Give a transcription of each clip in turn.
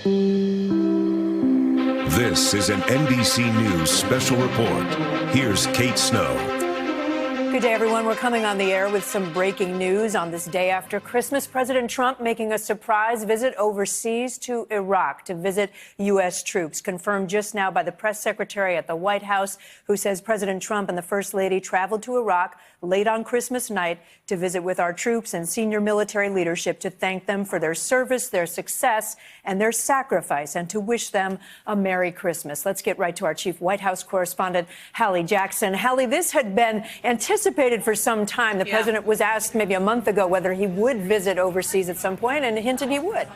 This is an NBC News special report. Here's Kate Snow. Good day, everyone. We're coming on the air with some breaking news on this day after Christmas. President Trump making a surprise visit overseas to Iraq to visit U.S. troops, confirmed just now by the press secretary at the White House, who says President Trump and the First Lady traveled to Iraq late on Christmas night to visit with our troops and senior military leadership to thank them for their service, their success, and their sacrifice, and to wish them a Merry Christmas. Let's get right to our chief White House correspondent, Hallie Jackson. Hallie, this had been anticipated for some time. The president was asked maybe a month ago whether he would visit overseas at some point, and hinted he would.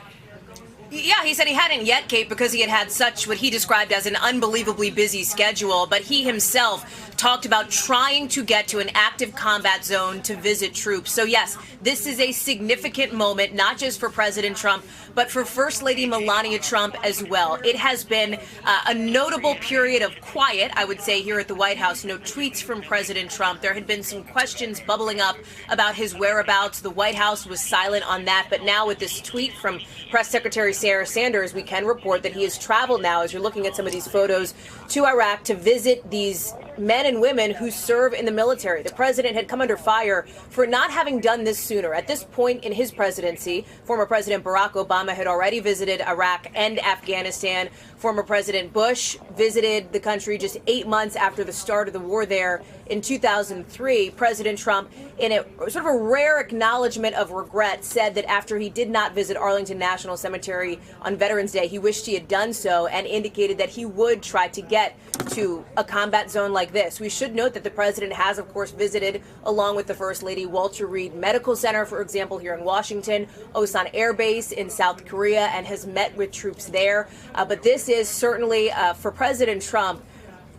Yeah, he said he hadn't yet, Kate, because he had such what he described as an unbelievably busy schedule. But he himself talked about trying to get to an active combat zone to visit troops. So, yes, this is a significant moment, not just for President Trump, but for First Lady Melania Trump as well. It has been a notable period of quiet, I would say, here at the White House. No tweets from President Trump. There had been some questions bubbling up about his whereabouts. The White House was silent on that. But now with this tweet from Press Secretary Sarah Sanders, we can report that he has traveled now, as you're looking at some of these photos, to Iraq to visit these men and women who serve in the military. The president had come under fire for not having done this sooner. At this point in his presidency, former President Barack Obama had already visited Iraq and Afghanistan. Former President Bush visited the country just 8 months after the start of the war there in 2003. President Trump, in a sort of a rare acknowledgement of regret, said that after he did not visit Arlington National Cemetery on Veterans Day, he wished he had done so, and indicated that he would try to get to a combat zone like this. We should note that the president has, of course, visited, along with the First Lady, Walter Reed Medical Center, for example, here in Washington, Osan Air Base in South Korea, and has met with troops there. But this is certainly, for President Trump,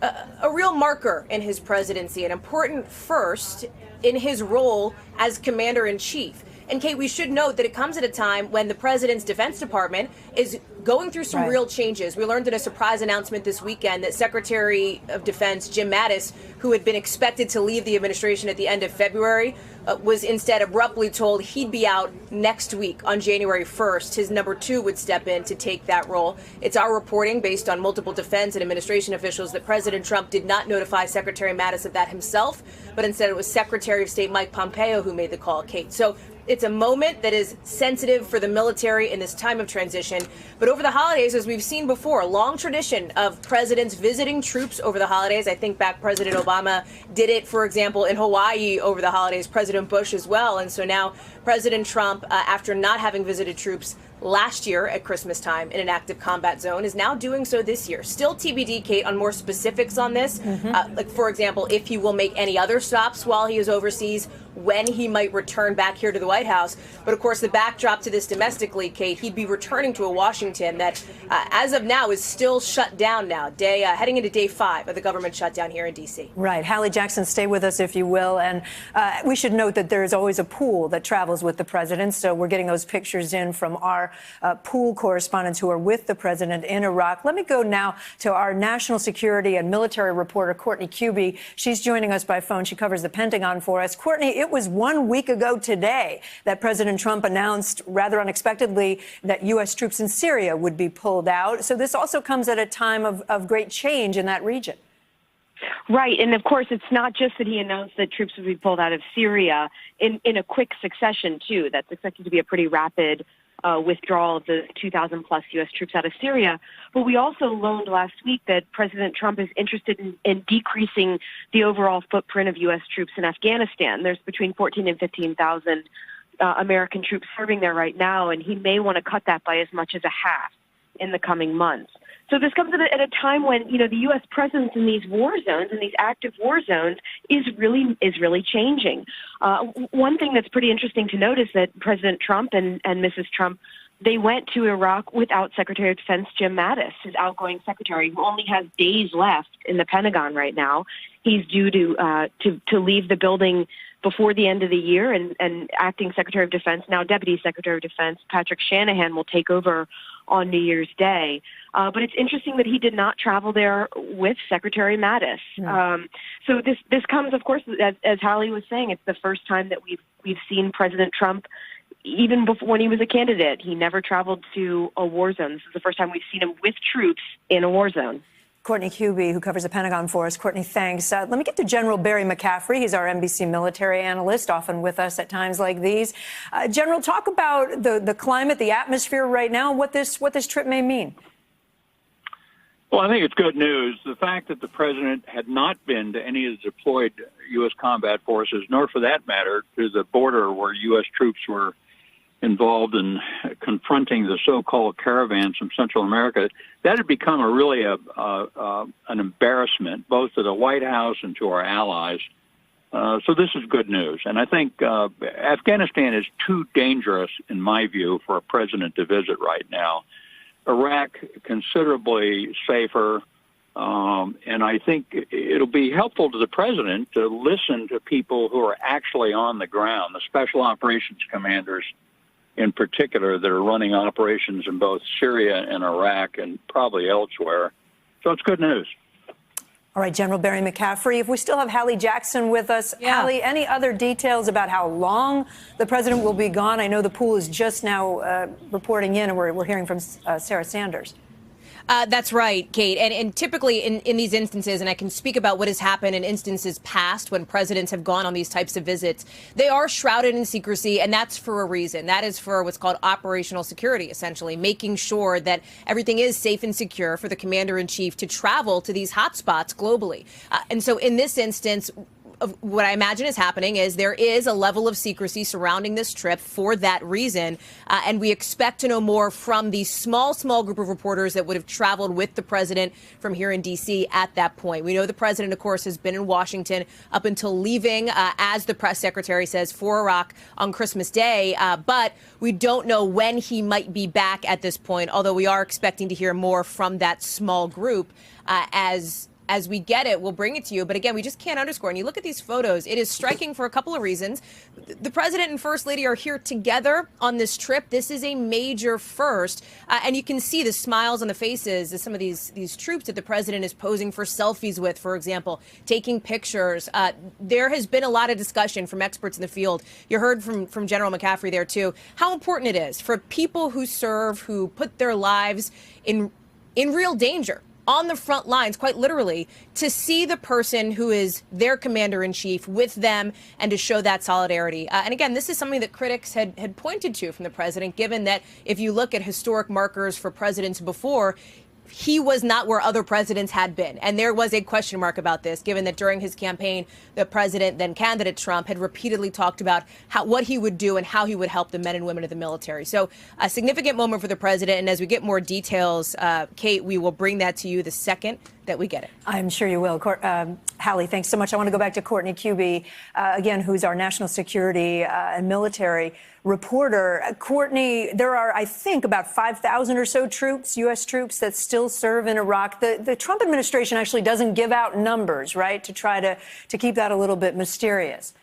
a real marker in his presidency, an important first in his role as commander-in-chief. And, Kate, we should note that it comes at a time when the president's Defense Department is going through some real changes. We learned in a surprise announcement this weekend that Secretary of Defense Jim Mattis, who had been expected to leave the administration at the end of February, was instead abruptly told he'd be out next week on January 1st. His number two would step in to take that role. It's our reporting, based on multiple defense and administration officials, that President Trump did not notify Secretary Mattis of that himself, but instead it was Secretary of State Mike Pompeo who made the call, Kate. So it's a moment that is sensitive for the military in this time of transition. But over the holidays, as we've seen before, a long tradition of presidents visiting troops over the holidays. I think back President Obama did it, for example, in Hawaii over the holidays, President Bush as well. And so now President Trump, after not having visited troops last year at Christmas time in an active combat zone, is now doing so this year. Still TBD, Kate, on more specifics on this. Like, for example, if he will make any other stops while he is overseas, when he might return back here to the White House. But of course, the backdrop to this domestically, Kate, he'd be returning to a Washington that, as of now, is still shut down now, heading into day 5 of the government shutdown here in D.C. Right. Hallie Jackson, stay with us if you will. And we should note that there is always a pool that travels with the president. So we're getting those pictures in from our pool correspondents who are with the president in Iraq. Let me go now to our national security and military reporter, Courtney Kube. She's joining us by phone. She covers the Pentagon for us. Courtney, it was 1 week ago today that President Trump announced, rather unexpectedly, that U.S. troops in Syria would be pulled out. So this also comes at a time of great change in that region. Right. And, of course, it's not just that he announced that troops would be pulled out of Syria in a quick succession, too. That's expected to be a pretty rapid withdrawal of the 2,000-plus U.S. troops out of Syria. But we also learned last week that President Trump is interested in decreasing the overall footprint of U.S. troops in Afghanistan. There's between 14 and 15,000 American troops serving there right now, and he may want to cut that by as much as a half in the coming months. So this comes at a time when, the U.S. presence in these war zones, in these active war zones, is really changing. One thing that's pretty interesting to note is that President Trump and Mrs. Trump, they went to Iraq without Secretary of Defense Jim Mattis, his outgoing secretary, who only has days left in the Pentagon right now. He's due to leave the building before the end of the year, and acting Secretary of Defense, now Deputy Secretary of Defense, Patrick Shanahan, will take over on New Year's Day. But it's interesting that he did not travel there with Secretary Mattis. Yeah. So this comes, of course, as Hallie was saying, it's the first time that we've seen President Trump even before, when he was a candidate, he never traveled to a war zone. This is the first time we've seen him with troops in a war zone. Courtney Kube, who covers the Pentagon for us. Courtney, thanks. Let me get to General Barry McCaffrey. He's our NBC military analyst, often with us at times like these. General, talk about the climate, the atmosphere right now, what this trip may mean. Well, I think it's good news. The fact that the president had not been to any of the deployed U.S. combat forces, nor for that matter to the border where U.S. troops were involved in confronting the so-called caravans from Central America, that had become an embarrassment both to the White House and to our allies. So this is good news. And I think Afghanistan is too dangerous, in my view, for a president to visit right now. Iraq, considerably safer. And I think it'll be helpful to the president to listen to people who are actually on the ground, the special operations commanders in particular that are running operations in both Syria and Iraq and probably elsewhere. So it's good news. All right, General Barry McCaffrey, if we still have Hallie Jackson with us. Yeah. Hallie, any other details about how long the president will be gone? I know the pool is just now reporting in, and we're hearing from Sarah Sanders. That's right, Kate. And typically in these instances, and I can speak about what has happened in instances past when presidents have gone on these types of visits, they are shrouded in secrecy, and that's for a reason. That is for what's called operational security, essentially, making sure that everything is safe and secure for the commander-in-chief to travel to these hotspots globally. And so in this instance, what I imagine is happening is there is a level of secrecy surrounding this trip for that reason. And we expect to know more from the small group of reporters that would have traveled with the president from here in D.C. at that point. We know the president, of course, has been in Washington up until leaving, as the press secretary says, for Iraq on Christmas Day. But we don't know when he might be back at this point, although we are expecting to hear more from that small group as we get it. We'll bring it to you. But again, we just can't underscore. And you look at these photos, it is striking for a couple of reasons. The president and first lady are here together on this trip. This is a major first. And you can see the smiles on the faces of some of these troops that the president is posing for selfies with, for example, taking pictures. There has been a lot of discussion from experts in the field. You heard from General McCaffrey there, too, how important it is for people who serve, who put their lives in real danger on the front lines, quite literally, to see the person who is their commander-in-chief with them and to show that solidarity. And again, this is something that critics had pointed to from the president, given that if you look at historic markers for presidents before, he was not where other presidents had been. And there was a question mark about this, given that during his campaign, the president, then candidate Trump, had repeatedly talked about what he would do and how he would help the men and women of the military. So a significant moment for the president. And as we get more details, Kate, we will bring that to you the second that we get it. I'm sure you will. Hallie, thanks so much. I want to go back to Courtney Kube, again, who's our national security and military reporter. Courtney, there are, I think, about 5,000 or so troops, U.S. troops, that still serve in Iraq. The Trump administration actually doesn't give out numbers, right, to try to keep that a little bit mysterious.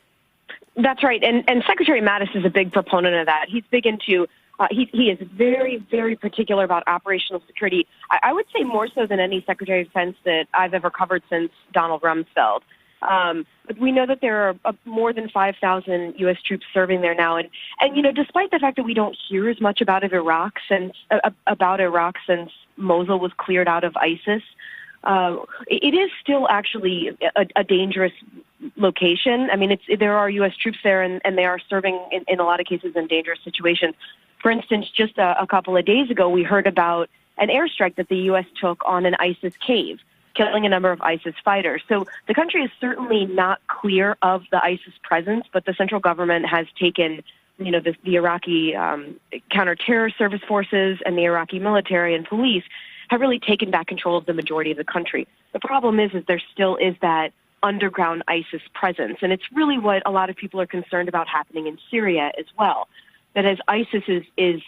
That's right. And Secretary Mattis is a big proponent of that. He's big into he is very, very particular about operational security. I would say more so than any Secretary of Defense that I've ever covered since Donald Rumsfeld. But we know that there are more than 5,000 U.S. troops serving there now. And you know, despite the fact that we don't hear as much about Iraq since Mosul was cleared out of ISIS, it is still actually a dangerous location. I mean, there are U.S. troops there, and they are serving in a lot of cases in dangerous situations. For instance, just a couple of days ago, we heard about an airstrike that the U.S. took on an ISIS cave, killing a number of ISIS fighters. So the country is certainly not clear of the ISIS presence, but the central government has taken, you know, the Iraqi counter-terror service forces and the Iraqi military and police have really taken back control of the majority of the country. The problem is there still is that underground ISIS presence, and it's really what a lot of people are concerned about happening in Syria as well. That as ISIS is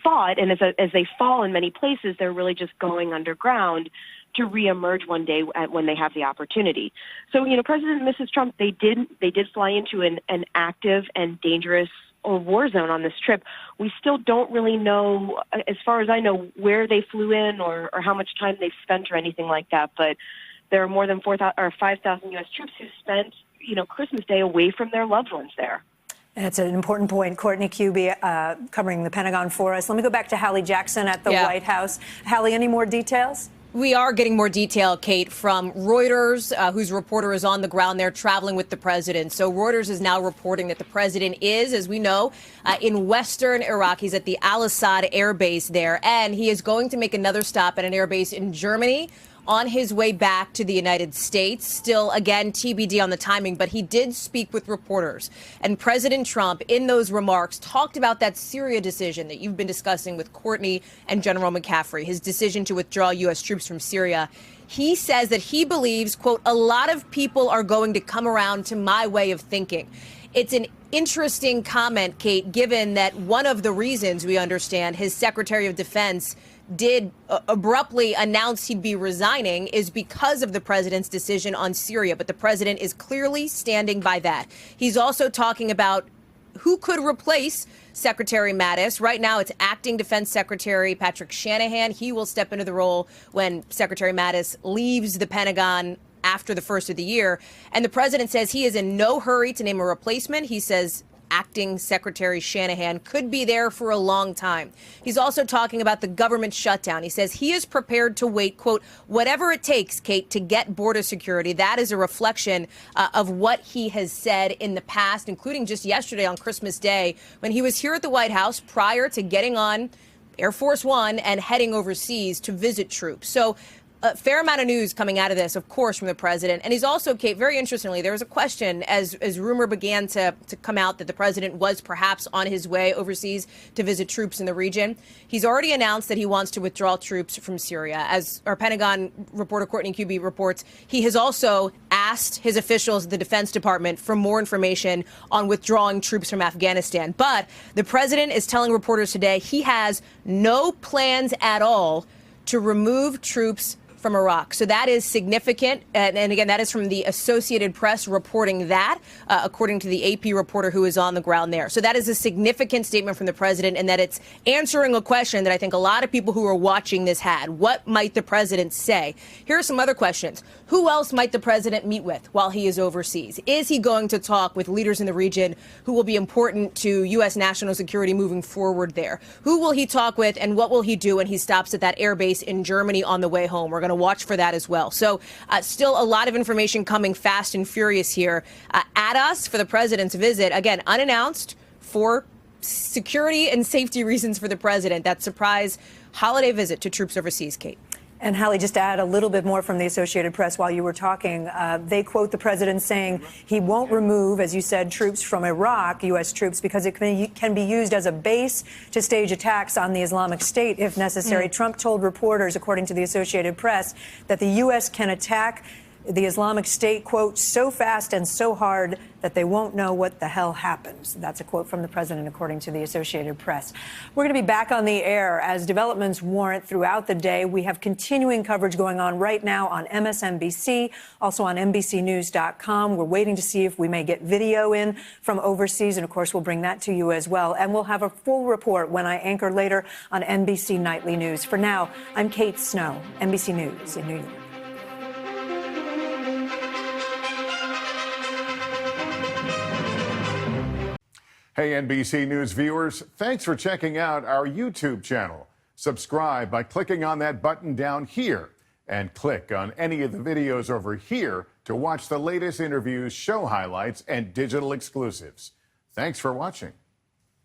fought, and as they fall in many places, they're really just going underground to reemerge one day when they have the opportunity. So, you know, President and Mrs. Trump, they did fly into an active and dangerous war zone on this trip. We still don't really know, as far as I know, where they flew in or how much time they've spent or anything like that. But there are more than 5,000 U.S. troops who spent, you know, Christmas Day away from their loved ones there. That's an important point. Courtney Kube covering the Pentagon for us. Let me go back to Hallie Jackson at the White House. Hallie, any more details? We are getting more detail, Kate, from Reuters, whose reporter is on the ground there traveling with the president. So Reuters is now reporting that the president is, as we know, in western Iraq. He's at the Al-Assad air base there, and he is going to make another stop at an air base in Germany on his way back to the United States. Still, again, TBD on the timing, but he did speak with reporters. And President Trump, in those remarks, talked about that Syria decision that you've been discussing with Courtney and General McCaffrey, his decision to withdraw U.S. troops from Syria. He says that he believes, quote, a lot of people are going to come around to my way of thinking. It's an interesting comment, Kate, given that one of the reasons we understand his Secretary of Defense did abruptly announce he'd be resigning is because of the president's decision on Syria. But the president is clearly standing by that. He's also talking about who could replace Secretary Mattis. Right now, it's acting Defense Secretary Patrick Shanahan. He will step into the role when Secretary Mattis leaves the Pentagon after the first of the year. And the president says he is in no hurry to name a replacement. He says acting Secretary Shanahan could be there for a long time. He's also talking about the government shutdown. He says he is prepared to wait, quote, whatever it takes, Kate, to get border security. That is a reflection of what he has said in the past, including just yesterday on Christmas Day when he was here at the White House prior to getting on Air Force One and heading overseas to visit troops. So a fair amount of news coming out of this, of course, from the president. And he's also, Kate, very interestingly, there was a question as rumor began to come out that the president was perhaps on his way overseas to visit troops in the region. He's already announced that he wants to withdraw troops from Syria. As our Pentagon reporter Courtney Kube reports, he has also asked his officials at the Defense Department for more information on withdrawing troops from Afghanistan. But the president is telling reporters today he has no plans at all to remove troops from Iraq. So that is significant. And again, that is from the Associated Press reporting that, according to the AP reporter who is on the ground there. So that is a significant statement from the president, and that it's answering a question that I think a lot of people who are watching this had. What might the president say? Here are some other questions. Who else might the president meet with while he is overseas? Is he going to talk with leaders in the region who will be important to U.S. national security moving forward there? Who will he talk with, and what will he do when he stops at that air base in Germany on the way home? We're going to watch for that as well. So still a lot of information coming fast and furious here at us for the president's visit. Again, unannounced for security and safety reasons for the president. That surprise holiday visit to troops overseas, Kate. And Hallie, just to add a little bit more from the Associated Press while you were talking, they quote the president saying he won't remove, as you said, troops from Iraq, U.S. troops, because it can be used as a base to stage attacks on the Islamic State if necessary. Trump told reporters, according to the Associated Press, that the U.S. can attack the Islamic State, quote, so fast and so hard that they won't know what the hell happens. That's a quote from the president, according to the Associated Press. We're going to be back on the air as developments warrant throughout the day. We have continuing coverage going on right now on MSNBC, also on NBCNews.com. We're waiting to see if we may get video in from overseas, and of course, we'll bring that to you as well. And we'll have a full report when I anchor later on NBC Nightly News. For now, I'm Kate Snow, NBC News in New York. Hey, NBC News viewers, thanks for checking out our YouTube channel. Subscribe by clicking on that button down here and click on any of the videos over here to watch the latest interviews, show highlights, and digital exclusives. Thanks for watching.